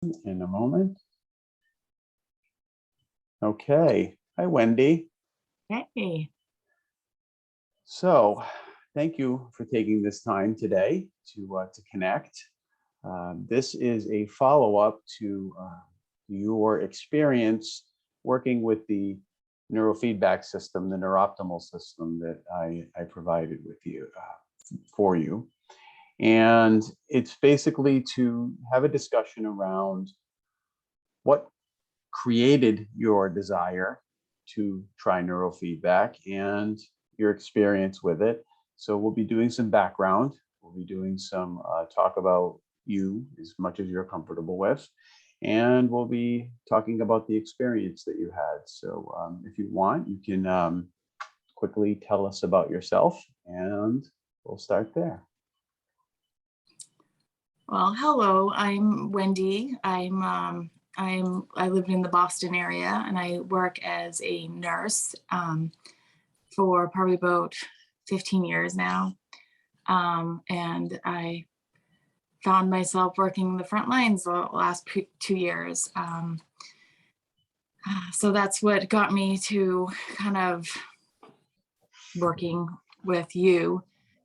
in a moment. Okay. Hi, Wendy. Hey. So thank you for taking this time today to connect. This is a follow-up to your experience working with the neurofeedback system, the neurooptimal system that I provided with you for you. And it's basically to have a discussion around what created your desire to try neurofeedback and your experience with it. So we'll be doing some background. We'll be doing some talk about you as much as you're comfortable with. And we'll be talking about the experience that you had. So if you want, you can quickly tell us about yourself and we'll start there. Well, hello, I'm Wendy. I live in the Boston area and I work as a nurse for probably about 15 years now. And I found myself working in the front lines the last 2 years. So that's what got me to kind of working with you,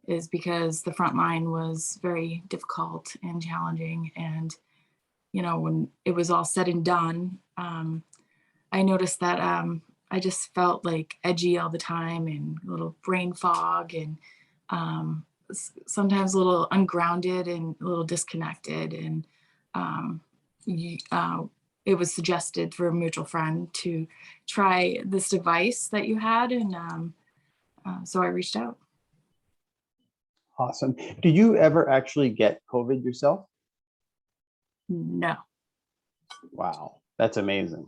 is because the front line was very difficult and challenging. And, you know, when it was all said and done, I noticed that I just felt like edgy all the time and a little brain fog and sometimes a little ungrounded and a little disconnected. And it was suggested for a mutual friend to try this device that you had. And so I reached out. Awesome. Did you ever actually get COVID yourself? No. Wow, that's amazing.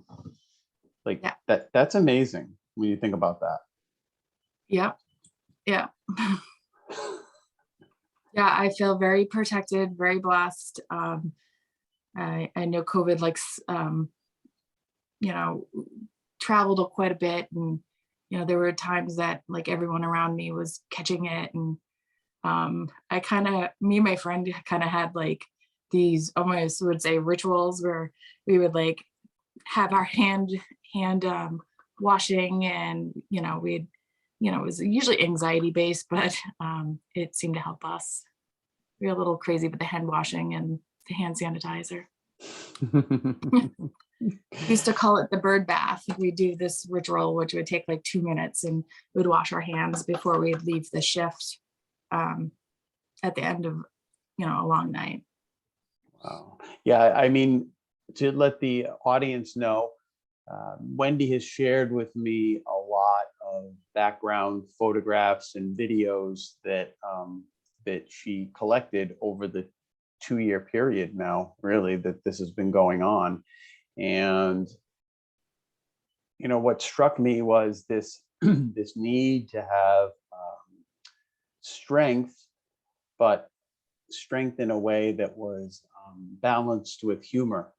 Like Yeah. that's amazing when you think about that. Yeah. Yeah. Yeah, I feel very protected, very blessed. I know COVID traveled quite a bit, and there were times that like everyone around me was catching it, and me and my friend kind of had like these almost would say rituals where we would like have our hand washing, and it was usually anxiety based, but it seemed to help us. We were a little crazy with the hand washing and the hand sanitizer. We used to call it the bird bath. We do this ritual, which would take like 2 minutes, and we'd wash our hands before we'd leave the shift at the end of, a long night. Wow. Yeah, I mean, to let the audience know, Wendy has shared with me a lot of background photographs and videos that she collected over the 2-year period now, really, that this has been going on. And what struck me was this this need to have strength, but strength in a way that was balanced with humor.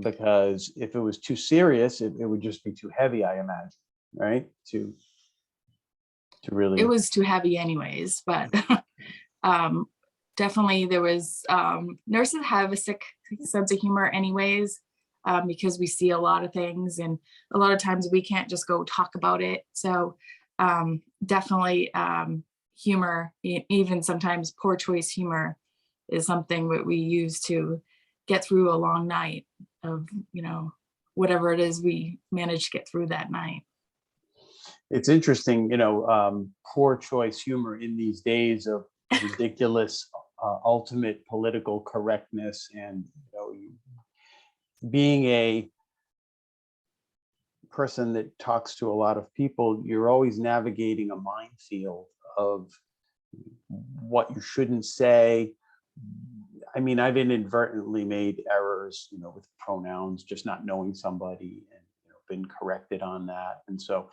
Because if it was too serious, it would just be too heavy, I imagine, right? To really. It was too heavy anyways, but definitely there was, nurses have a sick sense of humor anyways, because we see a lot of things, and a lot of times we can't just go talk about it. So definitely humor, even sometimes poor choice humor, is something that we use to get through a long night of, whatever it is we manage to get through that night. It's interesting, poor choice humor in these days of ridiculous ultimate political correctness, and being a person that talks to a lot of people, you're always navigating a minefield of what you shouldn't say. I mean, I've inadvertently made errors, with pronouns, just not knowing somebody, and been corrected on that. And so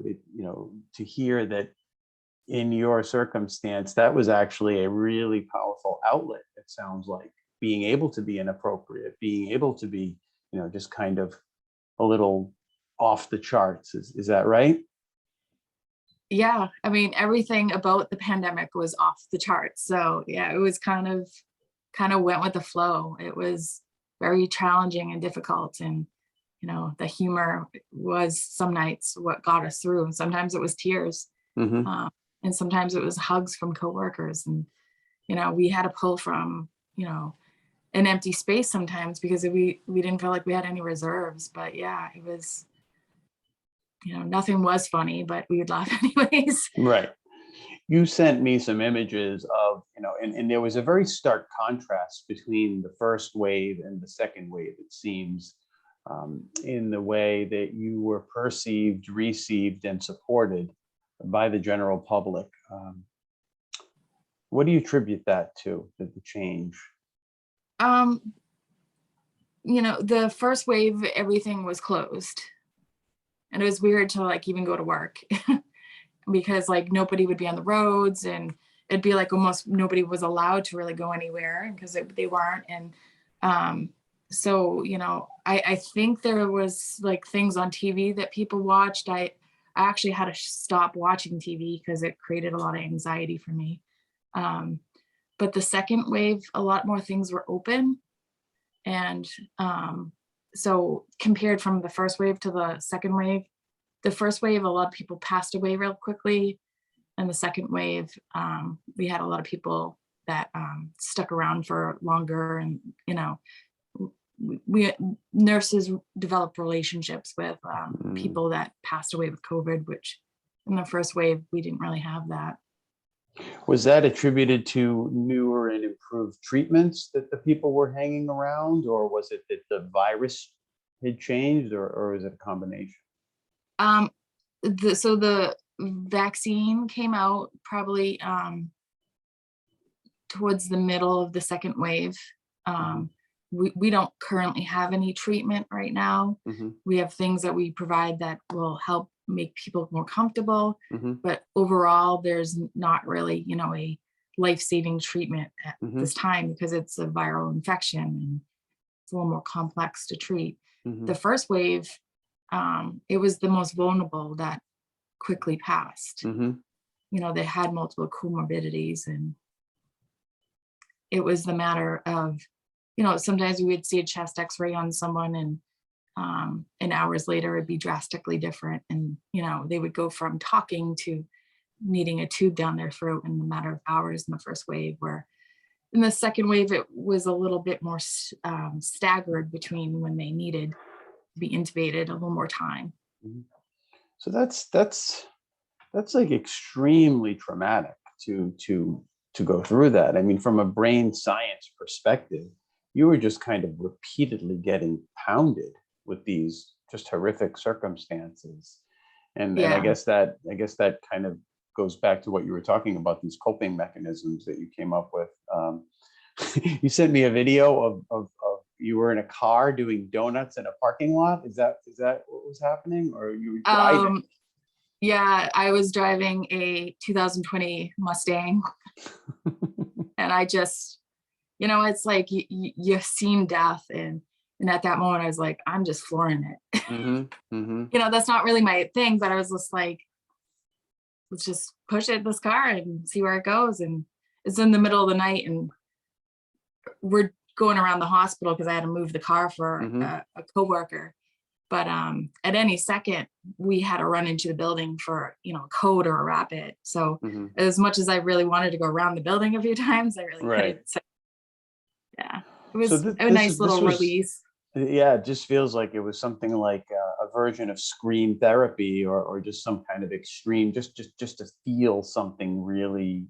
it, to hear that in your circumstance, that was actually a really powerful outlet. It sounds like, being able to be inappropriate, being able to be, just kind of a little off the charts. Is that right? Yeah, I mean, everything about the pandemic was off the charts. So yeah, it was kind of went with the flow. It was very challenging and difficult. And, you know, the humor was some nights what got us through. And sometimes it was tears. Mm-hmm. And sometimes it was hugs from coworkers. And, you know, we had to pull from, you know, an empty space sometimes because we didn't feel like we had any reserves. But yeah, it was, you know, nothing was funny, but we would laugh anyways. Right. You sent me some images of, you know, and there was a very stark contrast between the first wave and the second wave, it seems, in the way that you were perceived, received, and supported by the general public. What do you attribute that to, the change? You know, the first wave, everything was closed. And it was weird to like even go to work because like nobody would be on the roads, and it'd be like almost nobody was allowed to really go anywhere because they weren't. And so, you know, I think there was like things on TV that people watched. I actually had to stop watching TV because it created a lot of anxiety for me. But the second wave, a lot more things were open. And so compared from the first wave to the second wave, the first wave, a lot of people passed away real quickly. And the second wave, we had a lot of people that stuck around for longer. And, you know, we nurses developed relationships with people that passed away with COVID, which in the first wave, we didn't really have that. Was that attributed to newer and improved treatments that the people were hanging around, or was it that the virus had changed, or is it a combination? So the vaccine came out probably towards the middle of the second wave. We don't currently have any treatment right now. Mm-hmm. We have things that we provide that will help make people more comfortable. Mm-hmm. But overall, there's not really, you know, a life-saving treatment at Mm-hmm. this time because it's a viral infection and it's a little more complex to treat. Mm-hmm. The first wave, it was the most vulnerable that quickly passed. Mm-hmm. You know, they had multiple comorbidities, and it was the matter of, you know, sometimes we would see a chest x-ray on someone and hours later it'd be drastically different. And, you know, they would go from talking to needing a tube down their throat in a matter of hours in the first wave, where in the second wave, it was a little bit more staggered between when they needed to be intubated, a little more time. Mm-hmm. So that's like extremely traumatic to go through that. I mean, from a brain science perspective, you were just kind of repeatedly getting pounded with these just horrific circumstances. And I guess that kind of goes back to what you were talking about, these coping mechanisms that you came up with. You sent me a video of you were in a car doing donuts in a parking lot. Is that what was happening, or you were driving? Yeah, I was driving a 2020 Mustang, and I just, you know, it's like you've seen death, and at that moment I was like, I'm just flooring it. Mm-hmm. Mm-hmm. You know, that's not really my thing, but I was just like, let's just push it this car and see where it goes. And it's in the middle of the night, and we're going around the hospital because I had to move the car for a coworker. But at any second, we had to run into the building for, you know, a code or a rapid. So as much as I really wanted to go around the building a few times, I really couldn't. So yeah, it was a nice little release. Yeah, it just feels like it was something like a version of scream therapy, or just some kind of extreme, just to feel something really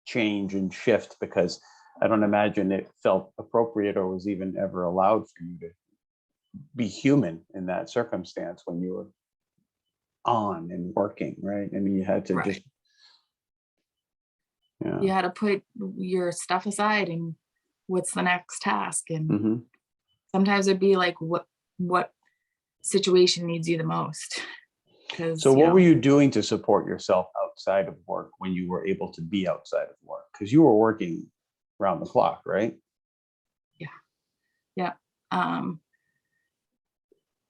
change and shift, because I don't imagine it felt appropriate or was even ever allowed for you to be human in that circumstance when you were on and working, right? I mean, you had to just, you had to put your stuff aside and what's the next task. And sometimes it'd be like, what situation needs you the most? So what were you doing to support yourself outside of work when you were able to be outside of work? Because you were working around the clock, right? Yeah.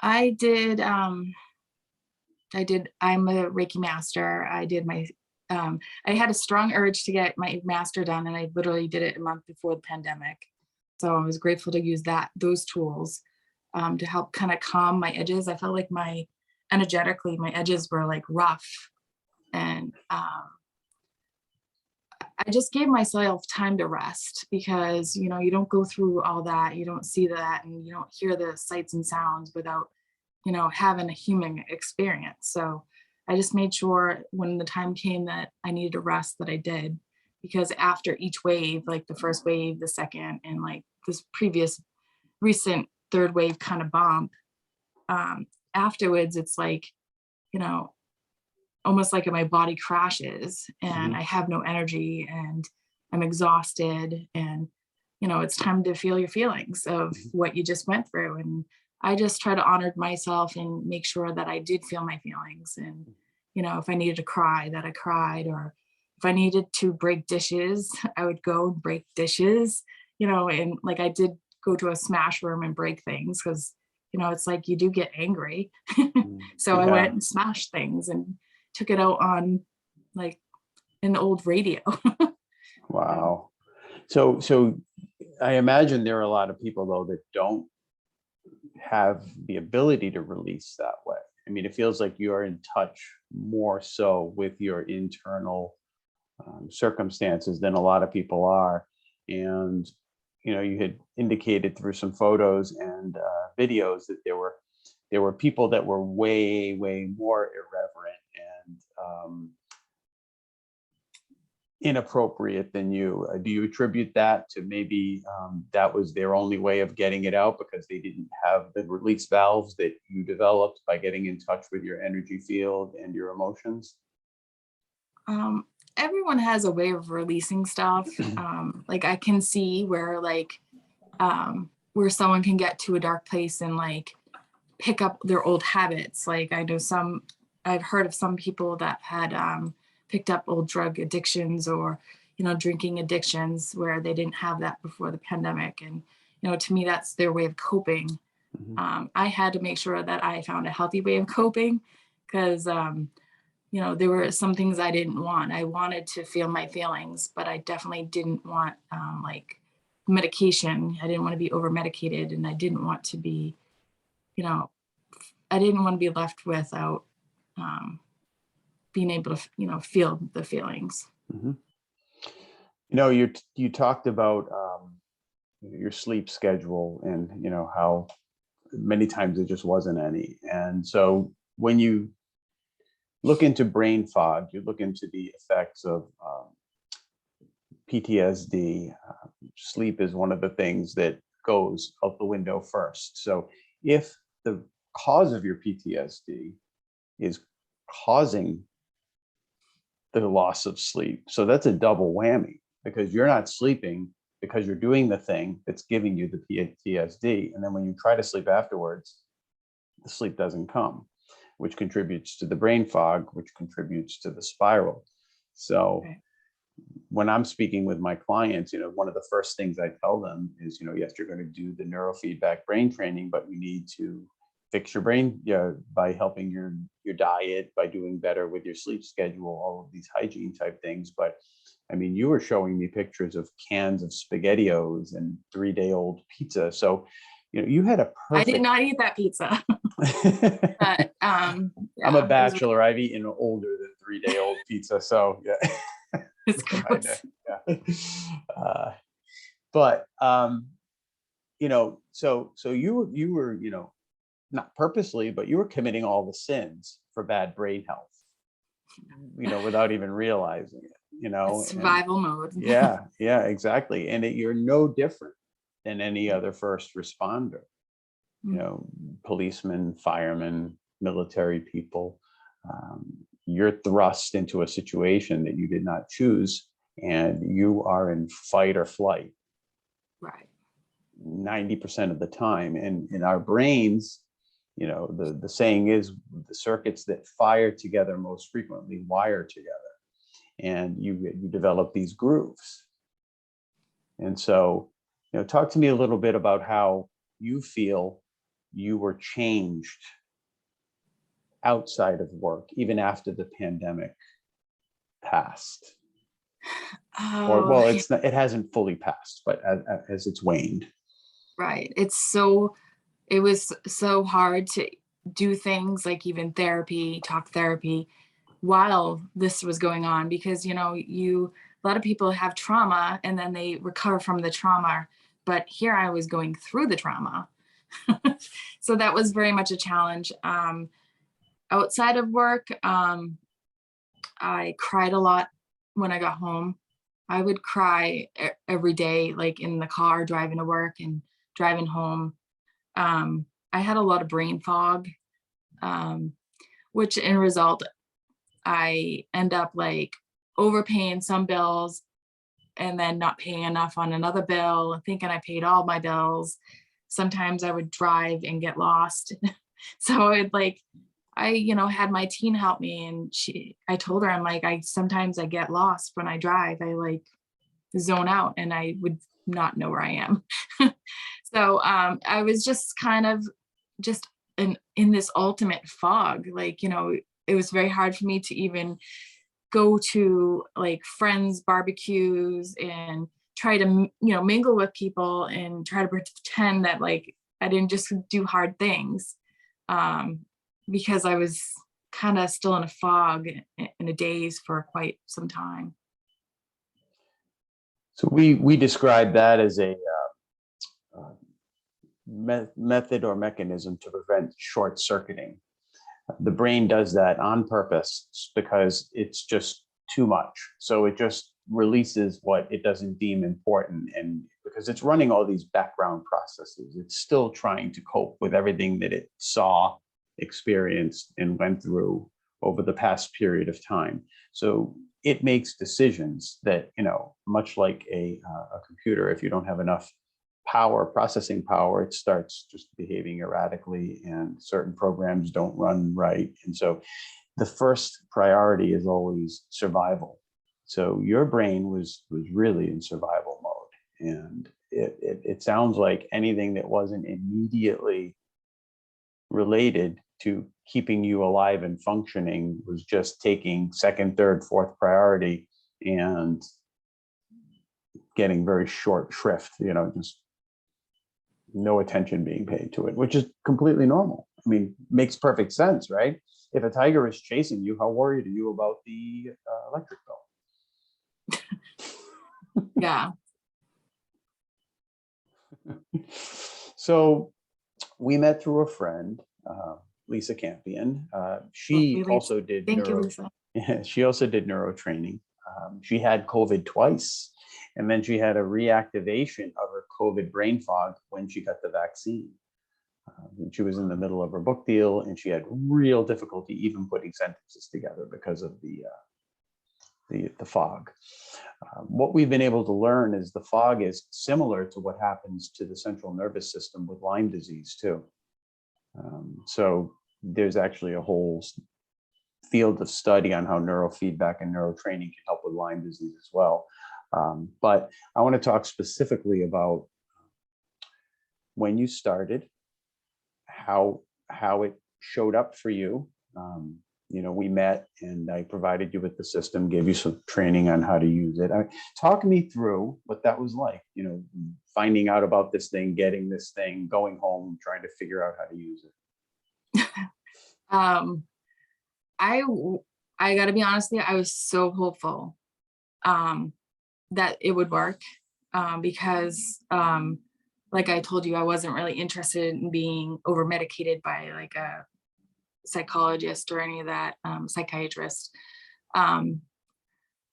I'm a Reiki master. I had a strong urge to get my master done, and I literally did it a month before the pandemic. So I was grateful to use those tools to help kind of calm my edges. I felt like energetically, my edges were like rough. And I just gave myself time to rest because, you don't go through all that. You don't see that, and you don't hear the sights and sounds without, having a human experience. So I just made sure when the time came that I needed to rest, that I did, because after each wave, like the first wave, the second, and like this previous recent third wave kind of bump, afterwards, it's like, you know, almost like my body crashes and I have no energy and I'm exhausted, and it's time to feel your feelings of what you just went through. And I just try to honor myself and make sure that I did feel my feelings. And if I needed to cry, that I cried, or if I needed to break dishes, I would go and break dishes, and like I did go to a smash room and break things because it's like you do get angry. So I went and smashed things and took it out on like an old radio. Wow. So I imagine there are a lot of people though that don't have the ability to release that way. I mean, it feels like you are in touch more so with your internal circumstances than a lot of people are. And you had indicated through some photos and videos that there were people that were way more irreverent and inappropriate than you. Do you attribute that to maybe that was their only way of getting it out because they didn't have the release valves that you developed by getting in touch with your energy field and your emotions? Everyone has a way of releasing stuff. Like I can see where someone can get to a dark place and like pick up their old habits. Like I've heard of some people that had picked up old drug addictions or, drinking addictions where they didn't have that before the pandemic. And, to me, that's their way of coping. I had to make sure that I found a healthy way of coping because, there were some things I didn't want. I wanted to feel my feelings, but I definitely didn't want like medication. I didn't want to be over medicated, and I didn't want to be, I didn't want to be left without being able to, feel the feelings. You talked about your sleep schedule and how many times it just wasn't any. And so when you look into brain fog, you look into the effects of PTSD. Sleep is one of the things that goes out the window first. So if the cause of your PTSD is causing the loss of sleep, so that's a double whammy because you're not sleeping because you're doing the thing that's giving you the PTSD. And then when you try to sleep afterwards, the sleep doesn't come, which contributes to the brain fog, which contributes to the spiral. So when I'm speaking with my clients, one of the first things I tell them is, yes, you're going to do the neurofeedback brain training, but you need to fix your brain by helping your diet, by doing better with your sleep schedule, all of these hygiene type things. But I mean, you were showing me pictures of cans of SpaghettiOs and 3-day-old pizza. So, you had a perfect. I did not eat that pizza. But, I'm a bachelor. I've eaten older than 3-day-old pizza. So yeah. It's gross. But so you were, not purposely, but you were committing all the sins for bad brain health, without even realizing it, It's survival mode. Yeah, exactly. And you're no different than any other first responder, policemen, firemen, military people. You're thrust into a situation that you did not choose, and you are in fight or flight. Right. 90% of the time. And in our brains, the saying is the circuits that fire together most frequently wire together, and you develop these grooves. And so, talk to me a little bit about how you feel you were changed outside of work, even after the pandemic passed. Or, Oh, well, it's not, it hasn't fully passed, but as it's waned. right. It was so hard to do things like even therapy, talk therapy, while this was going on, because, you know, a lot of people have trauma and then they recover from the trauma. But here I was going through the trauma. So that was very much a challenge. Outside of work, I cried a lot when I got home. I would cry every day, like in the car, driving to work and driving home. I had a lot of brain fog, um, which in result, I end up like overpaying some bills and then not paying enough on another bill, thinking I paid all my bills. Sometimes I would drive and get lost. So I, you know, had my teen help me, and I told her, I'm like, sometimes I get lost when I drive. I like zone out and I would not know where I am. So I was just kind of just in this ultimate fog. Like, you know, it was very hard for me to even go to like friends' barbecues and try to, you know, mingle with people and try to pretend that like I didn't just do hard things, because I was kind of still in a fog, in a daze for quite some time. So we describe that as a method or mechanism to prevent short circuiting. The brain does that on purpose because it's just too much. So it just releases what it doesn't deem important. And because it's running all these background processes, it's still trying to cope with everything that it saw, experienced, and went through over the past period of time. So it makes decisions that, you know, much like a computer, if you don't have enough processing power, it starts just behaving erratically and certain programs don't run right. And so the first priority is always survival. So your brain was really in survival mode. And it sounds like anything that wasn't immediately related to keeping you alive and functioning was just taking second, third, fourth priority and getting very short shrift, you know, just no attention being paid to it, which is completely normal. I mean, makes perfect sense, right? If a tiger is chasing you, how worried are you about the electric bill? Yeah. So we met through a friend, Lisa Campion. She Really, also did thank you, Lisa. she also did neuro training. She had COVID twice, and then she had a reactivation of her COVID brain fog when she got the vaccine. She was in the middle of her book deal, and she had real difficulty even putting sentences together because of the fog. What we've been able to learn is the fog is similar to what happens to the central nervous system with Lyme disease too. So there's actually a whole field of study on how neurofeedback and neurotraining can help with Lyme disease as well. But I want to talk specifically about when you started, how it showed up for you. You know, we met and I provided you with the system, gave you some training on how to use it. Talk me through what that was like, you know, finding out about this thing, getting this thing, going home, trying to figure out how to use it. I got to be honest with you, I was so hopeful that it would work, because like I told you, I wasn't really interested in being over medicated by like a psychologist or any of that, psychiatrist.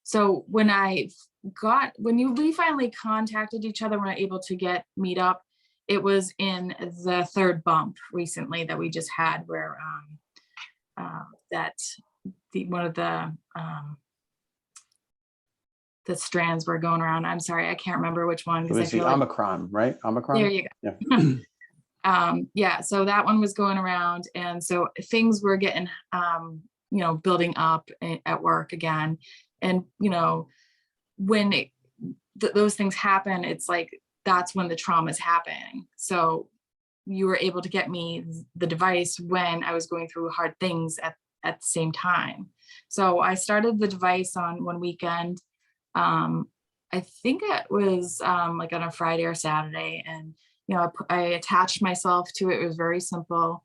So when we finally contacted each other, when we were able to meet up, it was in the third bump recently that we just had, where that one of the strands were going around. I'm sorry, I can't remember which one. It was the Omicron, right? Omicron. There you go. Yeah. Yeah, so that one was going around, and so things were getting you know, building up at work again. And you know, when those things happen, it's like that's when the trauma is happening. So you were able to get me the device when I was going through hard things at the same time. So I started the device on one weekend. I think it was like on a Friday or Saturday, and I attached myself to it. It was very simple.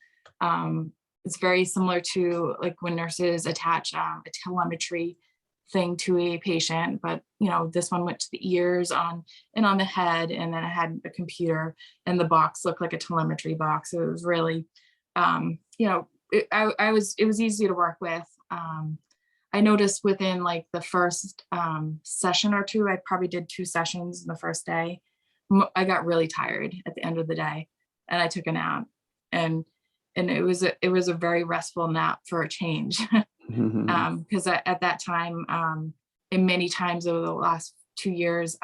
It's very similar to like when nurses attach a telemetry thing to a patient, but this one went to the ears on the head, and then it had a computer, and the box looked like a telemetry box. So it was really, it was easy to work with. I noticed within like the first session or two, I probably did 2 sessions in the first day. I got really tired at the end of the day, and I took a nap, and it was a very restful nap for a change. Because at that time, and many times over the last 2 years,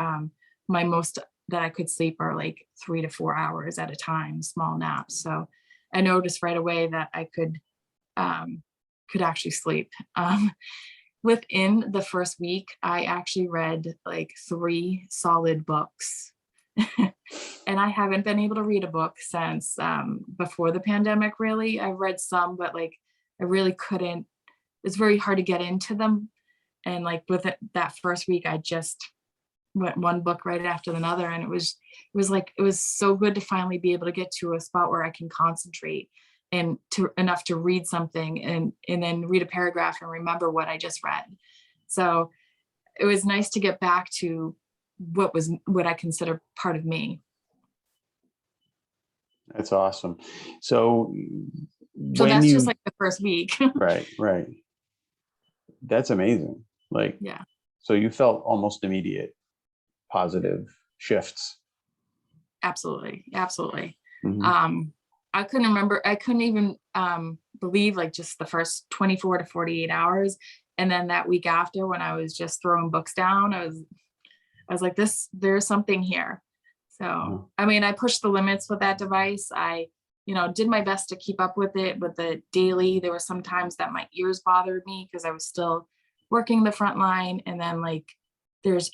my most that I could sleep are like 3 to 4 hours at a time, small naps. So I noticed right away that I could actually sleep. Within the first week, I actually read like 3 solid books. And I haven't been able to read a book since before the pandemic, really. I've read some, but like I really couldn't. It's very hard to get into them. And like with that first week, I just went one book right after another. And it was so good to finally be able to get to a spot where I can concentrate and enough to read something and then read a paragraph and remember what I just read. So it was nice to get back to what I consider part of me. That's awesome. So That's just like the first week. Right. That's amazing. Like, yeah. So you felt almost immediate positive shifts. Absolutely. Mm-hmm. I couldn't even believe like just the first 24 to 48 hours. And then that week after, when I was just throwing books down, I was like, there's something here. So, I mean, I pushed the limits with that device. I, did my best to keep up with it, but daily, there were some times that my ears bothered me because I was still working the front line. And then like, there's,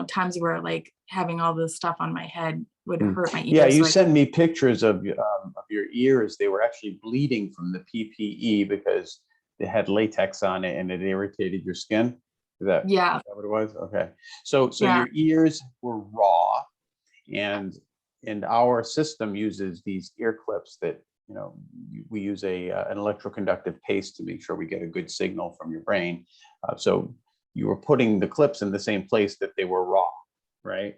times where like having all this stuff on my head would hurt my ears. Yeah, you sent me pictures of your ears. They were actually bleeding from the PPE because they had latex on it and it irritated your skin. Is that what it was? Okay. So your ears were raw, and our system uses these ear clips that we use an electroconductive paste to make sure we get a good signal from your brain. So you were putting the clips in the same place that they were raw, right?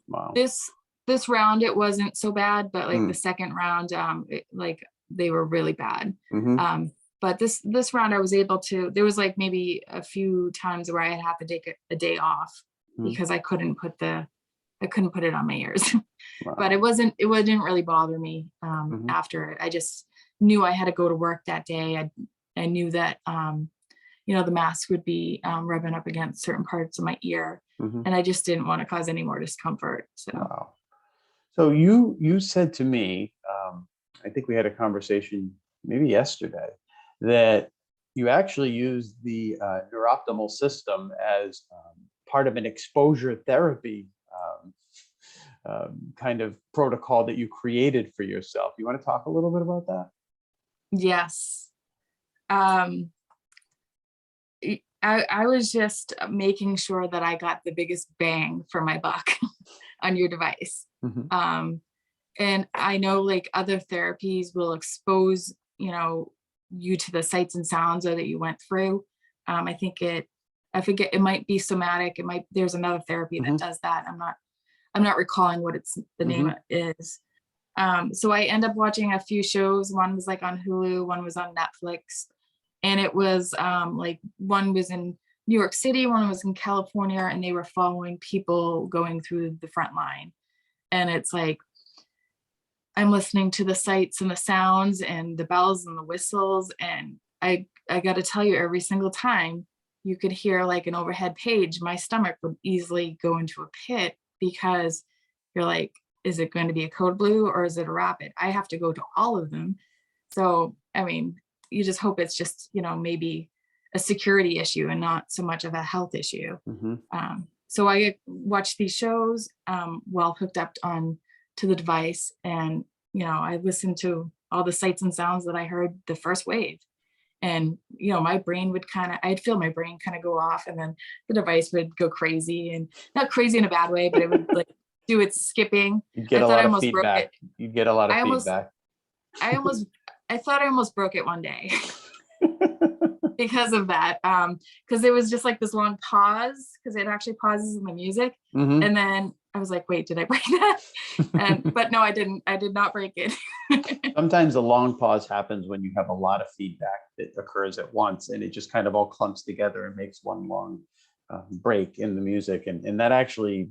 Wow. This round it wasn't so bad, but like the second round, they were really bad. Mm-hmm. But this round I was able to. There was like maybe a few times where I had to take a day off because I couldn't put it on my ears. Wow. But it didn't really bother me after it. I just knew I had to go to work that day. I knew that the mask would be rubbing up against certain parts of my ear, and I just didn't want to cause any more discomfort. So, wow. So you said to me, I think we had a conversation maybe yesterday, that you actually used the Neuroptimal system as part of an exposure therapy kind of protocol that you created for yourself. You want to talk a little bit about that? Yes. I was just making sure that I got the biggest bang for my buck on your device. And I know like other therapies will expose, you to the sights and sounds that you went through. I forget, it might be somatic. There's another therapy that does that. I'm not recalling what the name is. So I end up watching a few shows. One was like on Hulu, one was on Netflix. And it was like one was in New York City, one was in California, and they were following people going through the front line. And it's like, I'm listening to the sights and the sounds and the bells and the whistles. And I got to tell you, every single time you could hear like an overhead page, my stomach would easily go into a pit, because you're like, is it going to be a code blue or is it a rapid? I have to go to all of them. So, I mean, you just hope it's just, maybe a security issue and not so much of a health issue. So I watched these shows while hooked up to the device. And, I listened to all the sights and sounds that I heard the first wave. And, my brain would I'd feel my brain kind of go off, and then the device would go crazy, and not crazy in a bad way, but it would like do its skipping. You'd get I a thought I lot of almost broke it. feedback. You'd get a lot of I almost, feedback. I thought I almost broke it one day because of that. Because it was just like this long pause, because it actually pauses in the music. Hmm. And then I was like, wait, did I break that? But no, I didn't. I did not break it. Sometimes a long pause happens when you have a lot of feedback that occurs at once, and it just kind of all clumps together and makes one long break in the music. And that actually,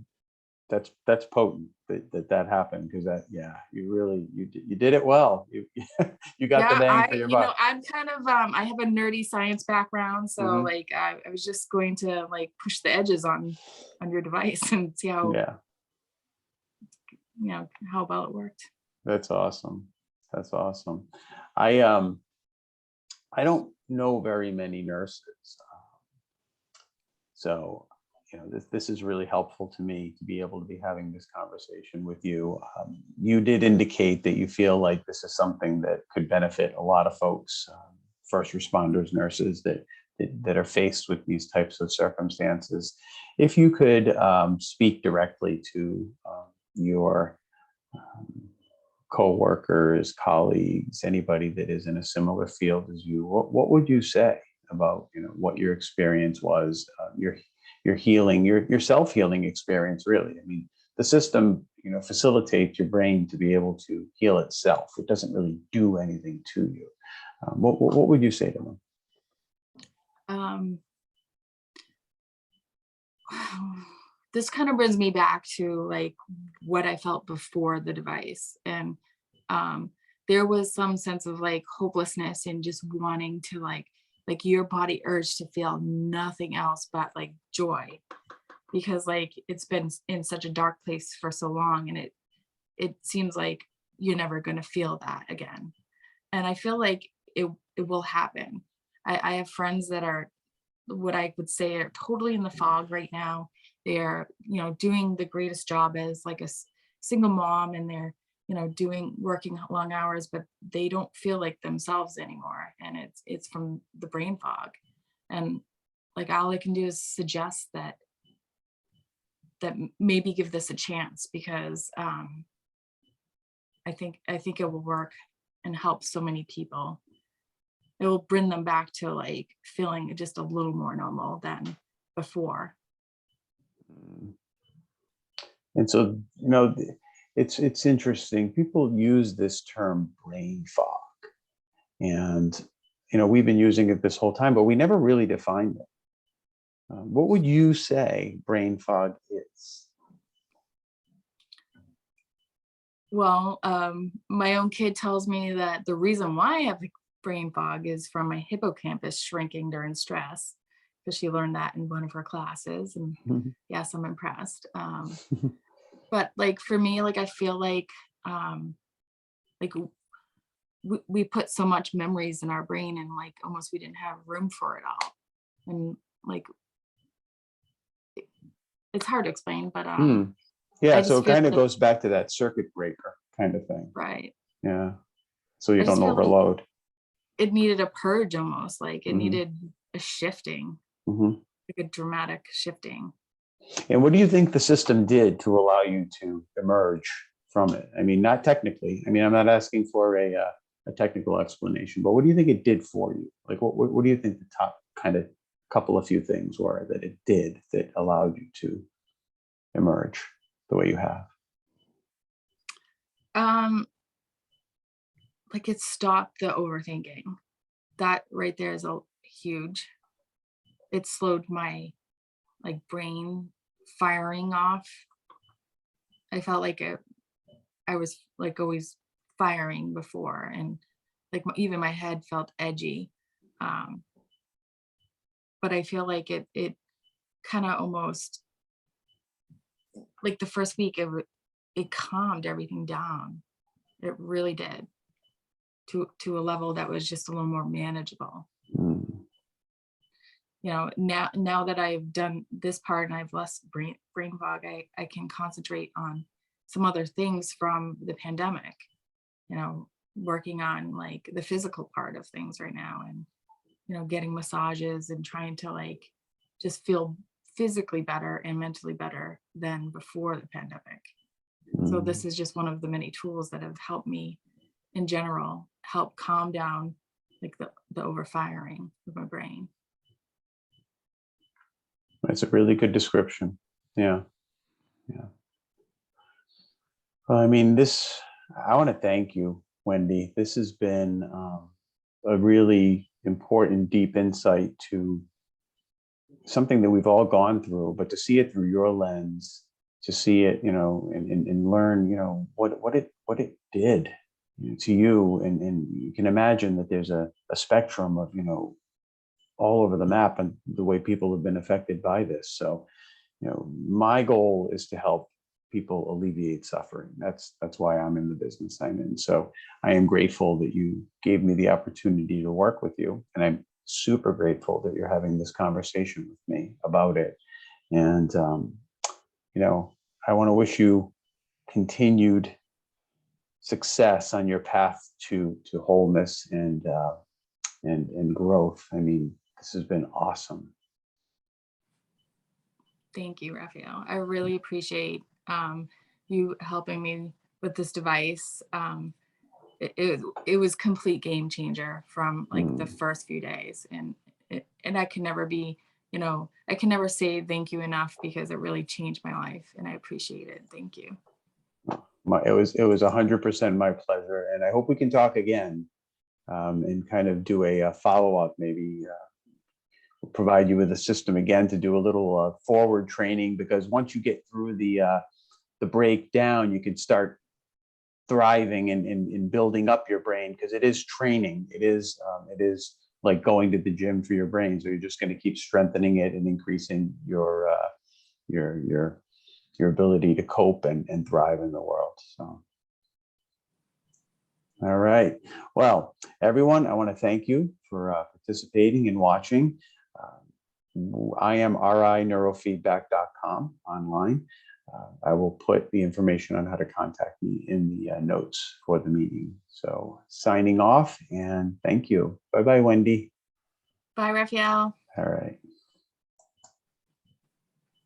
that's potent that happened, because you did it well. You got the Yeah, bang for your buck. I'm kind of, I have a nerdy science background. So Mhm. like, I was just going to like push the edges on your device and see how, Yeah, how well it worked. that's awesome. That's awesome. I don't know very many nurses, so this is really helpful to me to be able to be having this conversation with you. You did indicate that you feel like this is something that could benefit a lot of folks, first responders, nurses that are faced with these types of circumstances. If you could speak directly to your um, co-workers, colleagues, anybody that is in a similar field as you, what would you say about what your experience was, your healing, your self-healing experience? Really, I mean, the system facilitates your brain to be able to heal itself. It doesn't really do anything to you. What would you say to them? This kind of brings me back to like what I felt before the device. And there was some sense of like hopelessness and just wanting to like your body urge to feel nothing else but like joy, because like it's been in such a dark place for so long, and it seems like you're never going to feel that again. And I feel like it will happen. I have friends that are what I would say are totally in the fog right now. They're, doing the greatest job as like a single mom, and they're, working long hours, but they don't feel like themselves anymore. And it's from the brain fog. And like, all I can do is suggest that maybe give this a chance, because I think it will work and help so many people. It will bring them back to like feeling just a little more normal than before. And so, it's interesting. People use this term brain fog, and we've been using it this whole time, but we never really defined it. What would you say brain fog is? Well, my own kid tells me that the reason why I have brain fog is from my hippocampus shrinking during stress, because she learned that in one of her classes. And yes, I'm impressed. But like for me, like I feel like like we put so much memories in our brain, and like almost we didn't have room for it all. And like it's hard to explain, but Yeah, I so just it feel kind of like, goes back to that circuit breaker kind of thing. right. Yeah, so you I just don't feel like overload. it needed a purge almost, like it Hmm. needed a shifting, Hmm. like a dramatic shifting. And what do you think the system did to allow you to emerge from it? I mean, not technically. I mean, I'm not asking for a technical explanation, but what do you think it did for you? Like, what do you think the top kind of couple of few things were that it did that allowed you to emerge the way you have? Um, like it stopped the overthinking. That right there is a huge. It slowed my like brain firing off. I felt like I was like always firing before, and like even my head felt edgy. Um, but I feel like it kind of almost like the first week it calmed everything down. It really did, to a level that was just a little more manageable. Mm. Now that I've done this part and I've less brain fog, I can concentrate on some other things from the pandemic, working on like the physical part of things right now. And getting massages and trying to like just feel physically better and mentally better than before the pandemic. So this is just one of the many tools that have helped me in general, help calm down like the overfiring of my brain. That's a really good description. Yeah. Yeah. Well, I mean, I want to thank you, Wendy. This has been a really important, deep insight to something that we've all gone through, but to see it through your lens, to see it, and learn, what it did to you. And you can imagine that there's a spectrum of, all over the map and the way people have been affected by this. So, my goal is to help people alleviate suffering. That's why I'm in the business I'm in. So I am grateful that you gave me the opportunity to work with you. And I'm super grateful that you're having this conversation with me about it. And, I want to wish you continued success on your path to wholeness and growth. I mean, this has been awesome. Thank you, Raphael. I really appreciate you helping me with this device. It was complete game changer from like the first few days, and I can never be, I can never say thank you enough because it really changed my life, and I appreciate it. Thank you. It was 100% my pleasure, and I hope we can talk again and kind of do a follow-up, maybe provide you with a system again to do a little forward training, because once you get through the breakdown, you can start thriving in building up your brain, because it is training. It is like going to the gym for your brain. So you're just going to keep strengthening it and increasing your ability to cope and thrive in the world. So, all right. Well, everyone, I want to thank you for participating and watching. I am rineurofeedback.com online. I will put the information on how to contact me in the notes for the meeting. So signing off, and thank you. Bye-bye, Wendy. Bye, Raphael. All right.